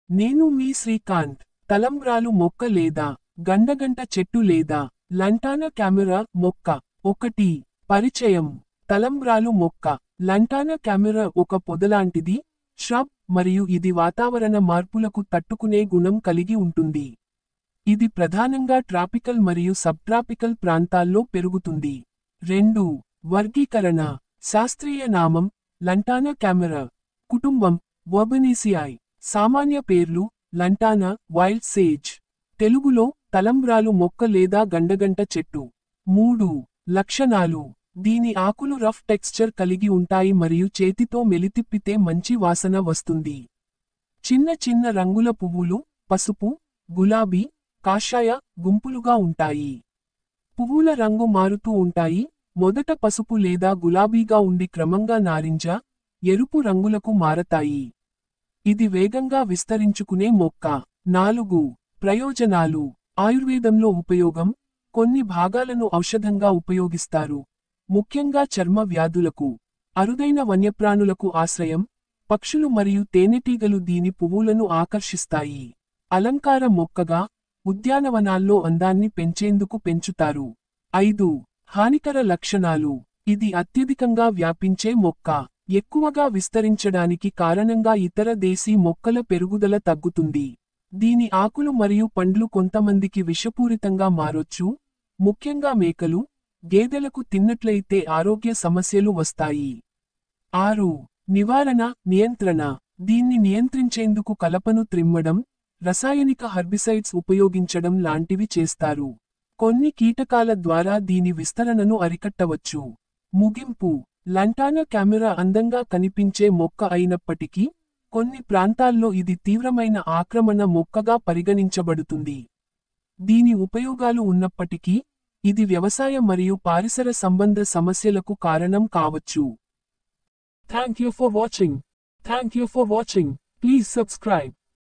నేను మీ శ్రీకాంత్. తలంబ్రాలు మొక్క లేదా గండగంట చెట్టు లేదా లంటానా కెమెరా మొక్క. 1. పరిచయం. తలంబ్రాలు మొక్క. లంటానా కెమెరా ఒక పొదలాంటిది, shrub, మరియు ఇది వాతావరణ మార్పులకు తట్టుకునే గుణం కలిగి ఉంటుంది. ఇది ప్రధానంగా ట్రాపికల్ మరియు సబ్ట్రాపికల్ ప్రాంతాల్లో పెరుగుతుంది. 2. వర్గీకరణ. శాస్త్రీయ నామం లంటానా కెమెరా. కుటుంబం వర్బనేసియాయ్. సామాన్య పేర్లు లంటానా, వైల్డ్ సేజ్. తెలుగులో తలంబ్రాలు మొక్క లేదా గండగంట చెట్టు. 3. లక్షణాలు. దీని ఆకులు రఫ్ టెక్స్చర్ కలిగి ఉంటాయి మరియు చేతితో మెలితిప్పితే మంచి వాసన వస్తుంది. చిన్న చిన్న రంగుల పువ్వులు పసుపు, గులాబీ, కాషాయ గుంపులుగా ఉంటాయి. పువ్వుల రంగు మారుతూ ఉంటాయి, మొదట పసుపు లేదా గులాబీగా ఉండి క్రమంగా నారింజ, ఎరుపు రంగులకు మారతాయి. ఇది వేగంగా విస్తరించుకునే మొక్క. 4. ప్రయోజనాలు. ఆయుర్వేదంలో ఉపయోగం. కొన్ని భాగాలను ఔషధంగా ఉపయోగిస్తారు, ముఖ్యంగా చర్మ వ్యాధులకు. అరుదైన వన్యప్రాణులకు ఆశ్రయం. పక్షులు మరియు తేనెటీగలు దీని పువ్వులను ఆకర్షిస్తాయి. అలంకార మొక్కగా ఉద్యానవనాల్లో అందాన్ని పెంచేందుకు పెంచుతారు. 5. హానికర లక్షణాలు. ఇది అత్యధికంగా వ్యాపించే మొక్క. ఎక్కువగా విస్తరించడానికి కారణంగా ఇతర దేశీ మొక్కల పెరుగుదల తగ్గుతుంది. దీని ఆకులు మరియు పండ్లు కొంతమందికి విషపూరితంగా మారొచ్చు, ముఖ్యంగా మేకలు, గేదెలకు తిన్నట్లయితే ఆరోగ్య సమస్యలు వస్తాయి. 6. నివారణ, నియంత్రణ. దీన్ని నియంత్రించేందుకు కలపను త్రిమ్మడం, రసాయనిక హెర్బిసైడ్స్ ఉపయోగించడం లాంటివి చేస్తారు. కొన్ని కీటకాల ద్వారా దీని విస్తరణను అరికట్టవచ్చు. ముగింపు. లంటానా కెమెరా అందంగా కనిపించే మొక్క అయినప్పటికీ, కొన్ని ప్రాంతాల్లో ఇది తీవ్రమైన ఆక్రమణ మొక్కగా పరిగణించబడుతుంది. దీని ఉపయోగాలు ఉన్నప్పటికీ, ఇది వ్యవసాయ మరియు పారిసర సంబంధ సమస్యలకు కారణం కావచ్చు. Thank you for watching. Please subscribe.